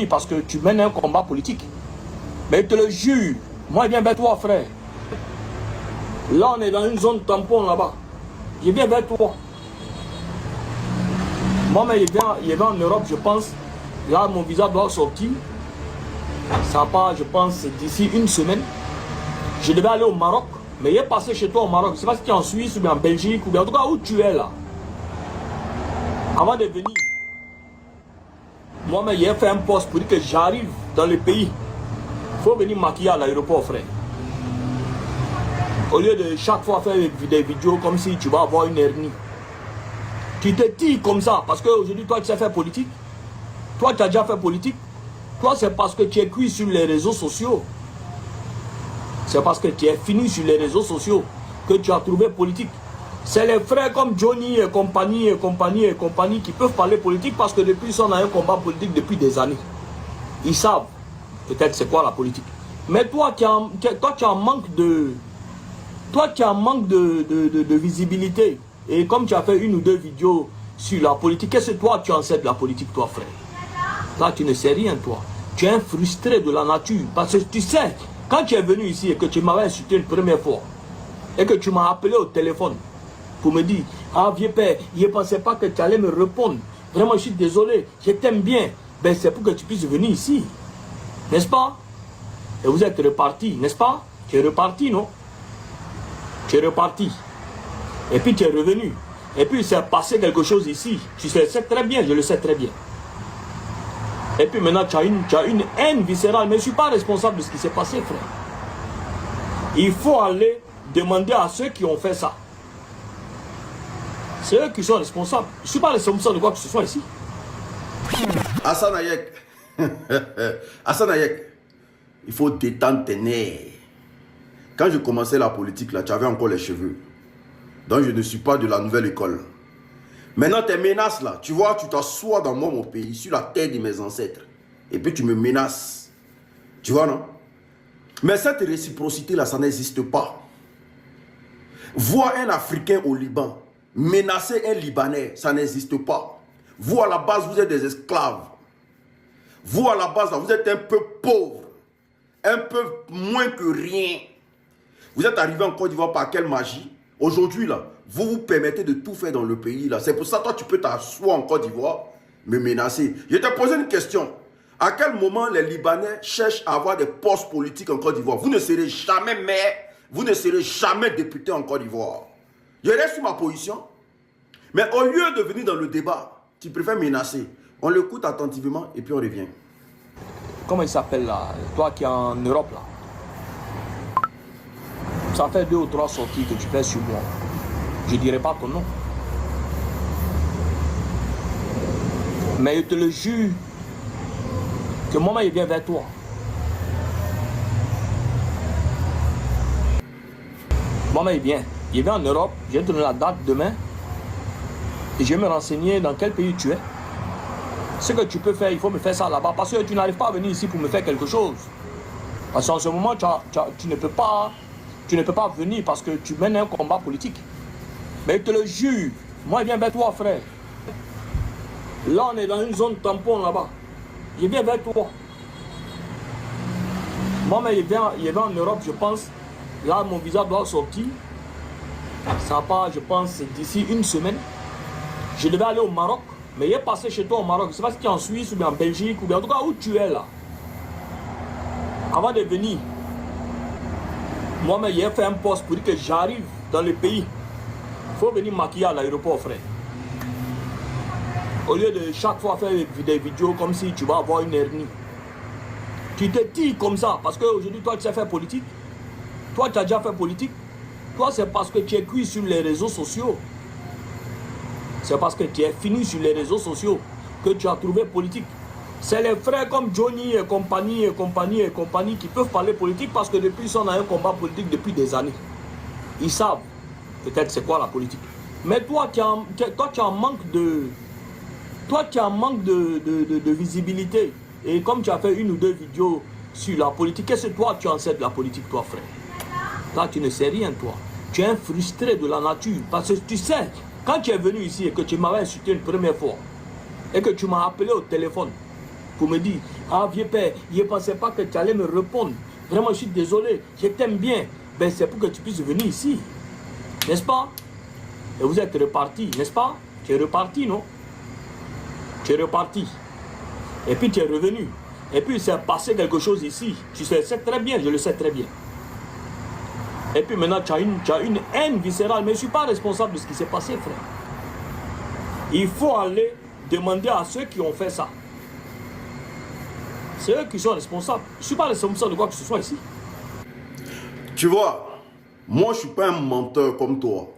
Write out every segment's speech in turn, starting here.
Parce que tu mènes un combat politique. Mais je te le jure, moi je viens vers toi, frère. Là, on est dans une zone tampon là-bas. Je viens vers toi. Moi, mais il vient en Europe, je pense. Là, mon visa doit sortir. Ça part, je pense, d'ici une semaine. Je devais aller au Maroc. Mais il est passé chez toi au Maroc. Je ne sais pas si tu es en Suisse ou bien en Belgique ou bien en tout cas où tu es là. Avant de venir. Moi, mais il a fait un poste pour dire que j'arrive dans le pays. Il faut venir maquiller à l'aéroport, frère. Au lieu de chaque fois faire des vidéos comme si tu vas avoir une hernie. Tu te tires comme ça parce qu'aujourd'hui, toi, tu sais faire politique. Toi, tu as déjà fait politique. Toi, c'est parce que tu es cuit sur les réseaux sociaux. C'est parce que tu es fini sur les réseaux sociaux que tu as trouvé politique. C'est les frères comme Johnny et compagnie qui peuvent parler politique parce que depuis, ils sont dans un combat politique depuis des années. Ils savent peut-être c'est quoi la politique. Mais toi, tu as un manque de... Toi, tu as un manque de visibilité. Et comme tu as fait une ou deux vidéos sur la politique, qu'est-ce que toi, tu en sais de la politique, toi, frère? Là, tu ne sais rien, toi. Tu es un frustré de la nature. Parce que tu sais, quand tu es venu ici et que tu m'avais insulté une première fois, et que tu m'as appelé au téléphone pour me dire, ah, vieux père, je ne pensais pas que tu allais me répondre. Vraiment, je suis désolé, je t'aime bien. Ben, c'est pour que tu puisses venir ici. N'est-ce pas? Et vous êtes reparti, n'est-ce pas? Tu es reparti, non? Tu es reparti. Et puis tu es revenu. Et puis il s'est passé quelque chose ici. Tu sais très bien, je le sais très bien. Et puis maintenant tu as une haine viscérale. Mais je ne suis pas responsable de ce qui s'est passé, frère. Il faut aller demander à ceux qui ont fait ça. C'est eux qui sont responsables. Je ne suis pas responsable de quoi que ce soit ici. Hassan Hayek. Hassan Hayek. Il faut détendre tes nerfs. Quand je commençais la politique, là, tu avais encore les cheveux. Donc je ne suis pas de la nouvelle école. Maintenant tes menaces là, tu vois, tu t'assois dans mon pays, sur la terre de mes ancêtres. Et puis tu me menaces. Tu vois, non? Mais cette réciprocité là, ça n'existe pas. Voir un Africain au Liban menacer un Libanais, ça n'existe pas. Vous à la base, vous êtes des esclaves. Vous à la base, là, vous êtes un peu pauvre. Un peu moins que rien. Vous êtes arrivé en Côte d'Ivoire par quelle magie? Aujourd'hui, là, vous vous permettez de tout faire dans le pays. Là. C'est pour ça que toi, tu peux t'asseoir en Côte d'Ivoire, me menacer. Je t'ai posé une question. À quel moment les Libanais cherchent à avoir des postes politiques en Côte d'Ivoire? Vous ne serez jamais maire, vous ne serez jamais député en Côte d'Ivoire. Je reste sur ma position. Mais au lieu de venir dans le débat, tu préfères menacer. On l'écoute attentivement et puis on revient. Comment il s'appelle là? Toi qui es en Europe là. Ça fait 2 ou 3 sorties que tu fais sur moi. Je ne dirai pas ton nom. Mais je te le jure que moi, il vient vers toi. Moi, il vient. Il vient en Europe. Je vais te donner la date demain. Et je vais me renseigner dans quel pays tu es. Ce que tu peux faire, il faut me faire ça là-bas. Parce que tu n'arrives pas à venir ici pour me faire quelque chose. Parce qu'en ce moment, tu ne peux pas... Tu ne peux pas venir parce que tu mènes un combat politique. Mais je te le jure, moi je viens vers toi, frère. Là, on est dans une zone tampon là-bas. Je viens vers toi. Moi, mais il vient en Europe, je pense. Là, mon visa doit sortir. Ça part, je pense, d'ici une semaine. Je devais aller au Maroc. Mais il est passé chez toi au Maroc. Je ne sais pas si tu es en Suisse ou bien en Belgique ou bien en tout cas où tu es là. Avant de venir. Moi, mais il a fait un poste pour dire que j'arrive dans le pays. Il faut venir maquiller à l'aéroport, frère. Au lieu de chaque fois faire des vidéos comme si tu vas avoir une hernie. Tu te tires comme ça parce qu'aujourd'hui, toi, tu sais faire politique. Toi, tu as déjà fait politique. Toi, c'est parce que tu es cuit sur les réseaux sociaux. C'est parce que tu es fini sur les réseaux sociaux que tu as trouvé politique. C'est les frères comme Johnny et compagnie qui peuvent parler politique parce que depuis, ils sont dans un combat politique depuis des années. Ils savent peut-être c'est quoi la politique. Mais toi, tu as un manque de... Toi, tu as un manque de visibilité. Et comme tu as fait une ou deux vidéos sur la politique, qu'est-ce que toi, tu en sais de la politique, toi, frère? Là, tu ne sais rien, toi. Tu es un frustré de la nature. Parce que tu sais, quand tu es venu ici et que tu m'avais insulté une première fois, et que tu m'as appelé au téléphone, pour me dire, ah vieux père, je ne pensais pas que tu allais me répondre. Vraiment, je suis désolé, je t'aime bien. Ben, c'est pour que tu puisses venir ici. N'est-ce pas? Et vous êtes reparti, n'est-ce pas? Tu es reparti, non? Tu es reparti. Et puis tu es revenu. Et puis il s'est passé quelque chose ici. Tu sais très bien, je le sais très bien. Et puis maintenant tu as une haine viscérale. Mais je ne suis pas responsable de ce qui s'est passé, frère. Il faut aller demander à ceux qui ont fait ça. C'est eux qui sont responsables. Je ne suis pas responsable de quoi que ce soit ici. Tu vois, moi je ne suis pas un menteur comme toi.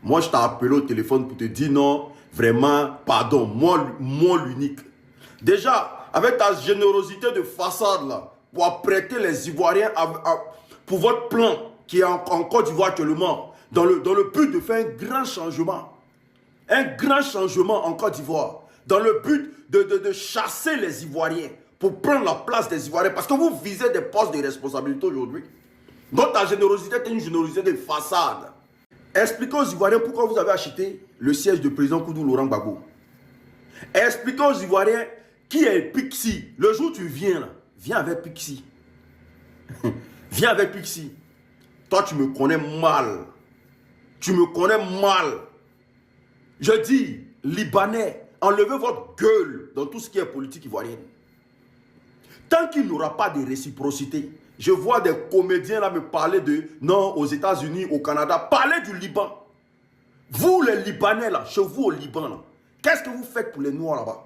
Moi je t'ai appelé au téléphone pour te dire non, vraiment, pardon, moi l'unique. Déjà, avec ta générosité de façade là, pour apprêter les Ivoiriens pour votre plan qui est en Côte d'Ivoire actuellement, dans le but de faire un grand changement. Un grand changement en Côte d'Ivoire, dans le but de chasser les Ivoiriens, pour prendre la place des Ivoiriens, parce que vous visez des postes de responsabilité aujourd'hui. Donc ta générosité est une générosité de façade. Expliquez aux Ivoiriens pourquoi vous avez acheté le siège de président Koudou Laurent Gbagbo. Expliquez aux Ivoiriens qui est Pixi. Le jour où tu viens là, viens avec Pixi. Viens avec Pixi. Toi tu me connais mal. Tu me connais mal. Je dis, Libanais, enlevez votre gueule dans tout ce qui est politique ivoirienne. Tant qu'il n'y aura pas de réciprocité, je vois des comédiens là me parler de, non, aux États-Unis, au Canada, parlez du Liban. Vous les Libanais là, chez vous au Liban là, qu'est-ce que vous faites pour les Noirs là-bas?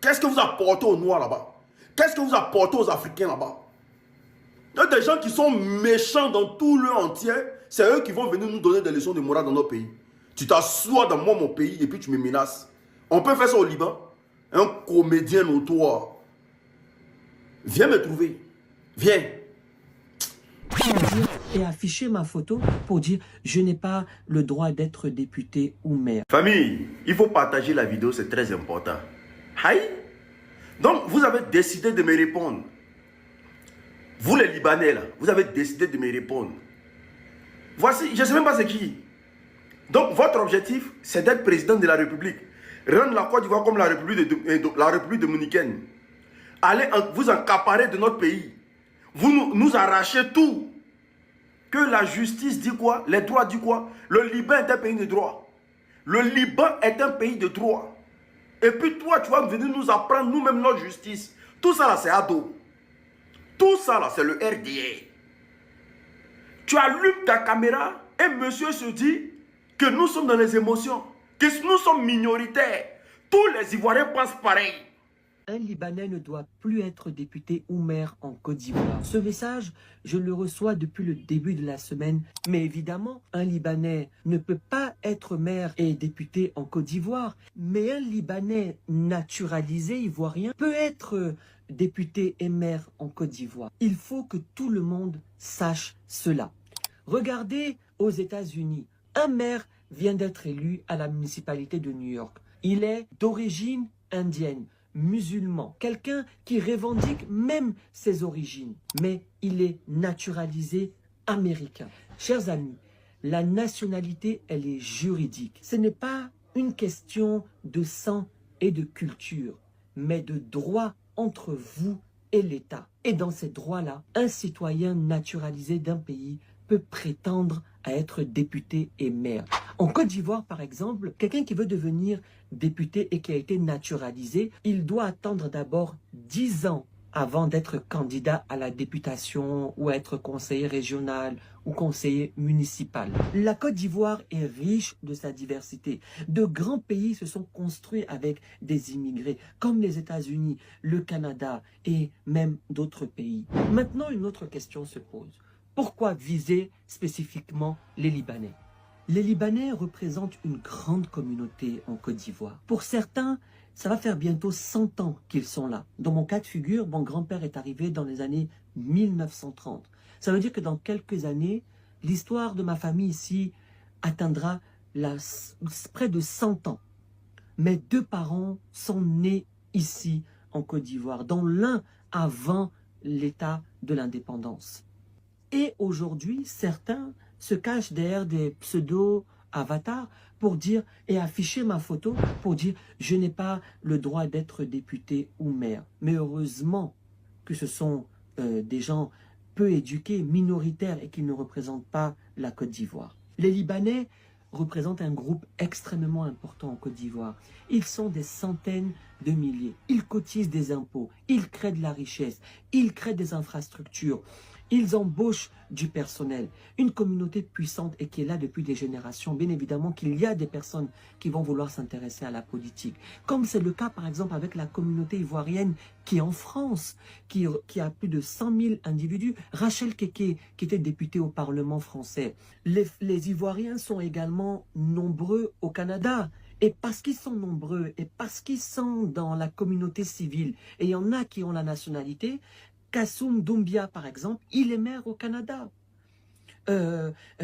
Qu'est-ce que vous apportez aux Noirs là-bas? Qu'est-ce que vous apportez aux Africains là-bas? Il y a des gens qui sont méchants dans tout le entier, c'est eux qui vont venir nous donner des leçons de morale dans notre pays. Tu t'assois dans mon pays et puis tu me menaces. On peut faire ça au Liban. Un comédien notoire. Viens me trouver. Viens. Et afficher ma photo pour dire je n'ai pas le droit d'être député ou maire. Famille, il faut partager la vidéo, c'est très important. Aïe. Donc, vous avez décidé de me répondre. Vous les Libanais là, vous avez décidé de me répondre. Voici, je ne sais même pas c'est qui. Donc, votre objectif, c'est d'être président de la République. Rendre la Côte d'Ivoire comme la République dominicaine. Allez vous accaparer de notre pays. Vous nous arrachez tout. Que la justice dit quoi? Les droits disent quoi? Le Liban est un pays de droit. Le Liban est un pays de droit. Et puis toi, tu vas venir nous apprendre nous-mêmes notre justice. Tout ça là, c'est ado. Tout ça là, c'est le RDA. Tu allumes ta caméra et monsieur se dit que nous sommes dans les émotions, que nous sommes minoritaires. Tous les Ivoiriens pensent pareil. Un Libanais ne doit plus être député ou maire en Côte d'Ivoire. Ce message, je le reçois depuis le début de la semaine. Mais évidemment, un Libanais ne peut pas être maire et député en Côte d'Ivoire. Mais un Libanais naturalisé ivoirien peut être député et maire en Côte d'Ivoire. Il faut que tout le monde sache cela. Regardez aux États-Unis. Un maire vient d'être élu à la municipalité de New York. Il est d'origine indienne, musulman, quelqu'un qui revendique même ses origines. Mais il est naturalisé américain. Chers amis, la nationalité, elle est juridique. Ce n'est pas une question de sang et de culture, mais de droit entre vous et l'État. Et dans ces droits-là, un citoyen naturalisé d'un pays peut prétendre à être député et maire. En Côte d'Ivoire, par exemple, quelqu'un qui veut devenir député et qui a été naturalisé, il doit attendre d'abord 10 ans avant d'être candidat à la députation ou être conseiller régional ou conseiller municipal. La Côte d'Ivoire est riche de sa diversité. De grands pays se sont construits avec des immigrés, comme les États-Unis, le Canada et même d'autres pays. Maintenant, une autre question se pose. Pourquoi viser spécifiquement les Libanais? Les Libanais représentent une grande communauté en Côte d'Ivoire. Pour certains, ça va faire bientôt 100 ans qu'ils sont là. Dans mon cas de figure, mon grand-père est arrivé dans les années 1930. Ça veut dire que dans quelques années, l'histoire de ma famille ici atteindra près de 100 ans. Mes deux parents sont nés ici en Côte d'Ivoire, dont l'un avant l'état de l'indépendance. Et aujourd'hui, certains se cachent derrière des pseudo-avatars pour dire et afficher ma photo pour dire je n'ai pas le droit d'être député ou maire. Mais heureusement que ce sont des gens peu éduqués, minoritaires et qui ne représentent pas la Côte d'Ivoire. Les Libanais représentent un groupe extrêmement important en Côte d'Ivoire. Ils sont des centaines de milliers. Ils cotisent des impôts, ils créent de la richesse, ils créent des infrastructures, ils embauchent du personnel. Une communauté puissante et qui est là depuis des générations. Bien évidemment qu'il y a des personnes qui vont vouloir s'intéresser à la politique. Comme c'est le cas par exemple avec la communauté ivoirienne qui est en France, qui a plus de 100 000 individus. Rachel Keke, qui était députée au Parlement français. Les Ivoiriens sont également nombreux au Canada. Et parce qu'ils sont nombreux et parce qu'ils sont dans la communauté civile, et il y en a qui ont la nationalité, Kassoum Doumbia, par exemple, il est maire au Canada.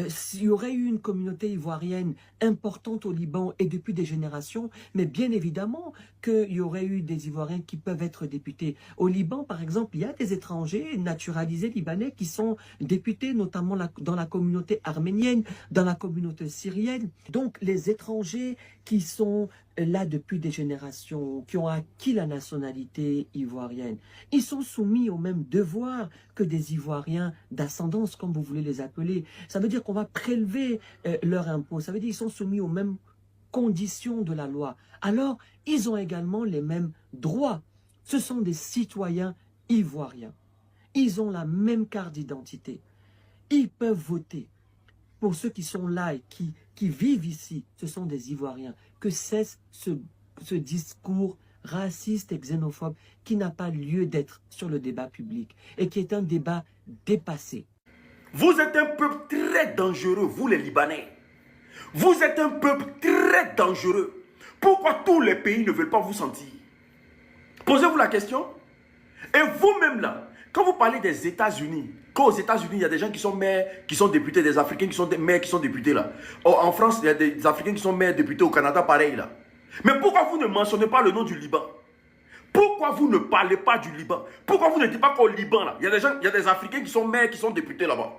S'il y aurait eu une communauté ivoirienne importante au Liban et depuis des générations, mais bien évidemment qu'il y aurait eu des Ivoiriens qui peuvent être députés. Au Liban, par exemple, il y a des étrangers naturalisés libanais qui sont députés, notamment dans la communauté arménienne, dans la communauté syrienne. Donc, les étrangers qui sont là depuis des générations, qui ont acquis la nationalité ivoirienne, ils sont soumis aux mêmes devoirs que des Ivoiriens d'ascendance, comme vous voulez les appeler. Ça veut dire qu'on va prélever leurs impôts. Ça veut dire qu'ils sont soumis aux mêmes conditions de la loi. Alors, ils ont également les mêmes droits. Ce sont des citoyens ivoiriens. Ils ont la même carte d'identité. Ils peuvent voter. Pour ceux qui sont là et qui vivent ici, ce sont des Ivoiriens. Que cesse ce discours raciste et xénophobe qui n'a pas lieu d'être sur le débat public et qui est un débat dépassé. Vous êtes un peuple très dangereux, vous les Libanais. Vous êtes un peuple très dangereux. Pourquoi tous les pays ne veulent pas vous sentir? Posez-vous la question. Et vous-même là, quand vous parlez des États-Unis, qu'aux États-Unis, il y a des gens qui sont maires, qui sont députés, des Africains qui sont des maires, qui sont députés là. En France, il y a des Africains qui sont maires, députés, au Canada, pareil là. Mais pourquoi vous ne mentionnez pas le nom du Liban? Pourquoi vous ne parlez pas du Liban? Pourquoi vous ne dites pas qu'au Liban là, il y a des gens, il y a des Africains qui sont maires, qui sont députés là-bas?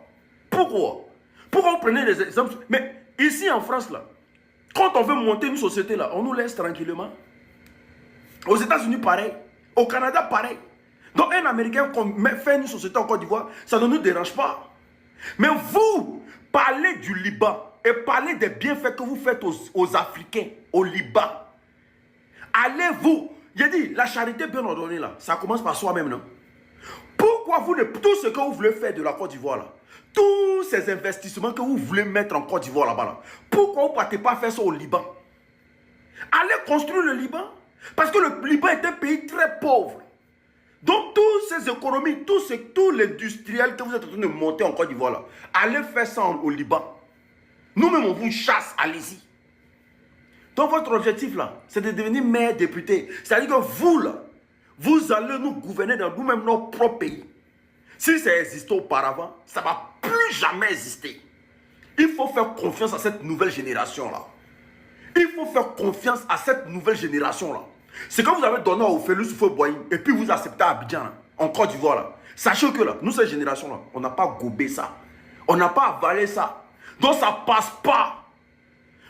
Pourquoi? Pourquoi vous prenez des exemples? Mais ici en France là, quand on veut monter une société là, on nous laisse tranquillement. Aux États-Unis pareil, au Canada pareil. Donc un Américain fait une société en Côte d'Ivoire, ça ne nous dérange pas. Mais vous, parlez du Liban et parlez des bienfaits que vous faites aux Africains, au Liban. Allez-vous, j'ai dit, la charité bien ordonnée là, ça commence par soi-même, non? Pourquoi vous ne, tout ce que vous voulez faire de la Côte d'Ivoire là, tous ces investissements que vous voulez mettre en Côte d'Ivoire là-bas là, pourquoi vous ne partez pas faire ça au Liban? Allez construire le Liban. Parce que le Liban est un pays très pauvre. Donc, toutes ces économies, tout l'industriel que vous êtes en train de monter en Côte d'Ivoire, là, allez faire ça au Liban. Nous-mêmes, on vous chasse, allez-y. Donc, votre objectif, là, c'est de devenir maire député. C'est-à-dire que vous, là, vous allez nous gouverner dans nous-mêmes notre propre pays. Si ça existait auparavant, ça ne va plus jamais exister. Il faut faire confiance à cette nouvelle génération-là. Il faut faire confiance à cette nouvelle génération-là. C'est quand vous avez donné au Félix Houphouët-Boigny et puis vous acceptez à Abidjan, là, en Côte d'Ivoire, là. Sachez que là, nous, cette génération-là, on n'a pas gobé ça. On n'a pas avalé ça. Donc ça ne passe pas.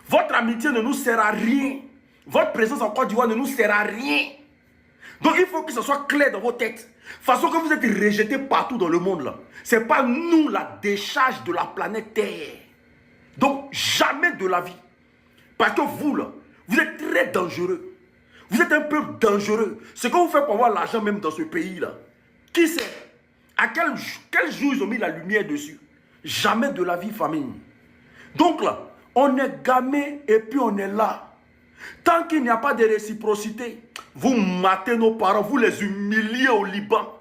Votre amitié ne nous sert à rien. Votre présence en Côte d'Ivoire ne nous sert à rien. Donc il faut que ce soit clair dans vos têtes. Façon que vous êtes rejetés partout dans le monde là. Ce n'est pas nous la décharge de la planète Terre. Donc jamais de la vie. Parce que vous là, vous êtes très dangereux. Vous êtes un peuple dangereux. Ce que vous faites pour avoir l'argent même dans ce pays là. Qui sait? À quel jour ils ont mis la lumière dessus? Jamais de la vie, famille. Donc là, on est gamé et puis on est là. Tant qu'il n'y a pas de réciprocité, vous matez nos parents, vous les humiliez au Liban.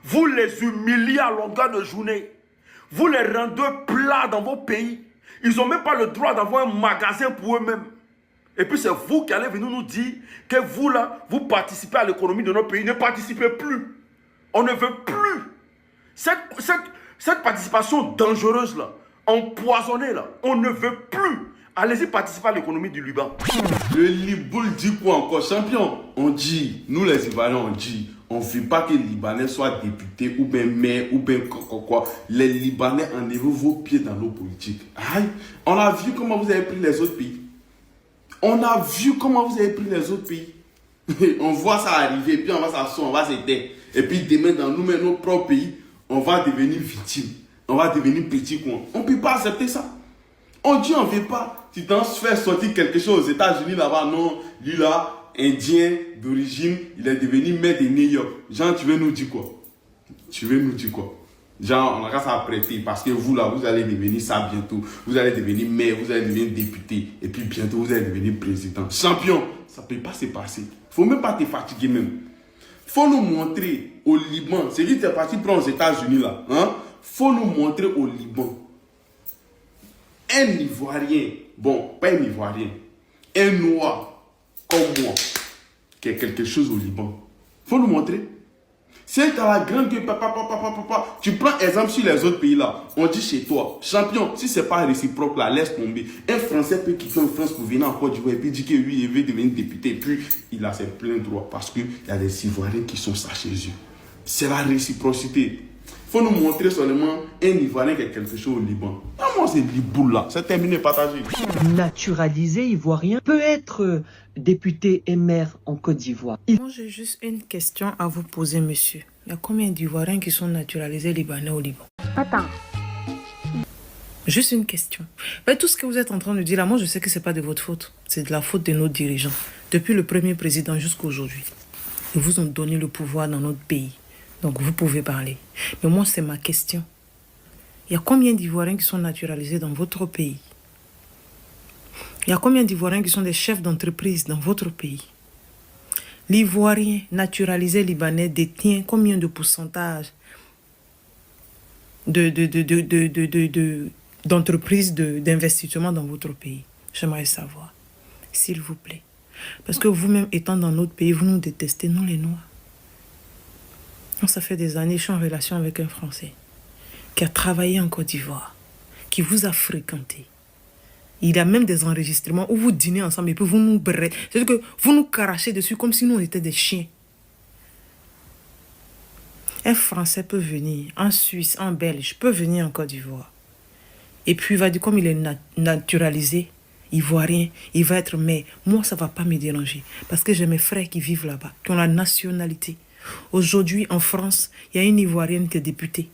Vous les humiliez à longueur de journée. Vous les rendez plats dans vos pays. Ils n'ont même pas le droit d'avoir un magasin pour eux-mêmes. Et puis c'est vous qui allez venir nous dire que vous là, vous participez à l'économie de notre pays. Ne participez plus. On ne veut plus. Cette participation dangereuse là, empoisonnée là, on ne veut plus. Allez-y participer à l'économie du Liban. Le Liboul dit quoi encore, champion? On dit, nous les Ivoiriens, on ne veut pas que les Libanais soient députés ou bien maires ou bien quoi. Les Libanais, enlevez vos pieds dans nos politiques. Aïe, on a vu comment vous avez pris les autres pays. On a vu comment vous avez pris les autres pays. On voit ça arriver, puis on va s'asseoir, on va s'aider. Et puis demain, dans nous-mêmes, nos propres pays, on va devenir victime. On va devenir petit coin. On ne peut pas accepter ça. On dit on ne veut pas. Si tu fais sortir quelque chose aux États-Unis là-bas, non, lui là, indien d'origine, il est devenu maire de New York. Jean, tu veux nous dire quoi? Tu veux nous dire quoi? Genre, on a qu'à s'apprêter parce que vous là, vous allez devenir ça bientôt. Vous allez devenir maire, vous allez devenir député. Et puis bientôt, vous allez devenir président. Champion, ça ne peut pas se passer. Il ne faut même pas te fatiguer même. Il faut nous montrer au Liban. C'est lui qui est parti prendre aux États-Unis là. Hein? Faut nous montrer au Liban. Un Ivoirien, bon, pas un Ivoirien, un Noir comme moi, qui a quelque chose au Liban. Faut nous montrer. C'est dans la grande gueule, papa. Tu prends exemple sur les autres pays là. On dit chez toi, champion, si c'est pas réciproque là, laisse tomber. Un Français peut quitter en France pour venir en Côte d'Ivoire et puis dire que lui, il veut devenir député. Et puis, il a ses pleins droits parce qu'il y a des Ivoiriens qui sont ça chez eux. C'est la réciprocité. Il faut nous montrer seulement un Ivoirien qui a quelque chose au Liban. Ah, moi, c'est Liboul là. C'est terminé, partagé. Naturalisé ivoirien peut être député et maire en Côte d'Ivoire. Moi, j'ai juste une question à vous poser, monsieur. Il y a combien d'Ivoiriens qui sont naturalisés libanais au Liban? Attends. Juste une question. Mais tout ce que vous êtes en train de dire là, moi, je sais que ce n'est pas de votre faute. C'est de la faute de nos dirigeants. Depuis le premier président jusqu'à aujourd'hui. Ils vous ont donné le pouvoir dans notre pays. Donc, vous pouvez parler. Mais moi, c'est ma question. Il y a combien d'Ivoiriens qui sont naturalisés dans votre pays? Il y a combien d'Ivoiriens qui sont des chefs d'entreprise dans votre pays? L'Ivoirien naturalisé libanais détient combien de pourcentage d'entreprises d'investissement dans votre pays? J'aimerais savoir, s'il vous plaît. Parce que vous-même étant dans notre pays, vous nous détestez, nous les Noirs. Ça fait des années que je suis en relation avec un Français qui a travaillé en Côte d'Ivoire, qui vous a fréquenté. Il a même des enregistrements où vous dînez ensemble et puis vous nous brûlez. C'est-à-dire que vous nous carachez dessus comme si nous on était des chiens. Un Français peut venir, un Suisse, un Belge peut venir en Côte d'Ivoire. Et puis il va dire, comme il est naturalisé, Ivoirien, il va être maire. Moi, ça ne va pas me déranger. Parce que j'ai mes frères qui vivent là-bas, qui ont la nationalité. Aujourd'hui, en France, il y a une Ivoirienne qui est députée.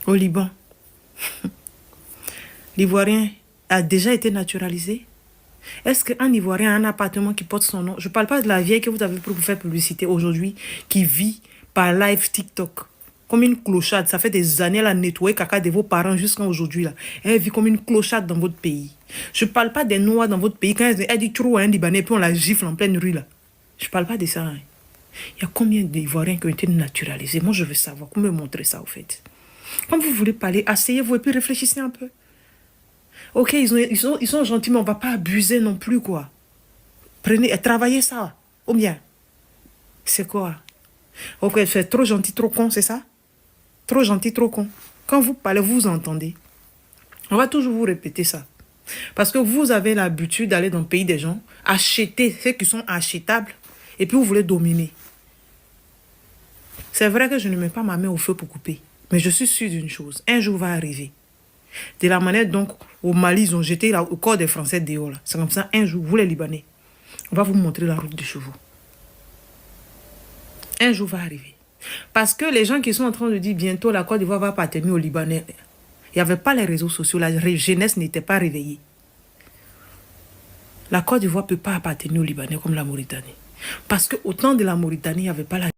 Au Liban, l'Ivoirien a déjà été naturalisé. Est-ce qu'un Ivoirien a un appartement qui porte son nom? Je ne parle pas de la vieille que vous avez pour vous faire publicité aujourd'hui, qui vit par live TikTok. Comme une clochade. Ça fait des années elle a nettoyé caca de vos parents jusqu'à aujourd'hui. Là. Elle vit comme une clochade dans votre pays. Je ne parle pas des Noirs dans votre pays. Quand elle dit trop à un Libanais, puis on la gifle en pleine rue. Là. Je ne parle pas de ça. Hein. Il y a combien d'Ivoiriens qui ont été naturalisés? Moi, je veux savoir. Comment me montrer ça, au fait? Quand vous voulez parler, asseyez-vous et puis réfléchissez un peu. Ok, ils sont gentils, mais on ne va pas abuser non plus, quoi. Prenez et travaillez ça. Ou bien, c'est quoi? Ok, c'est trop gentil, trop con, c'est ça? Trop gentil, trop con. Quand vous parlez, vous entendez. On va toujours vous répéter ça. Parce que vous avez l'habitude d'aller dans le pays des gens, acheter ceux qui sont achetables, et puis vous voulez dominer. C'est vrai que je ne mets pas ma main au feu pour couper. Mais je suis sûre d'une chose. Un jour va arriver. De la manière donc au Mali, ils ont jeté au corps des Français dehors. C'est comme ça, un jour, vous les Libanais, on va vous montrer la route des chevaux. Un jour va arriver. Parce que les gens qui sont en train de dire bientôt la Côte d'Ivoire va appartenir aux Libanais, il n'y avait pas les réseaux sociaux, la jeunesse n'était pas réveillée. La Côte d'Ivoire ne peut pas appartenir aux Libanais comme la Mauritanie. Parce qu'au temps de la Mauritanie, il n'y avait pas la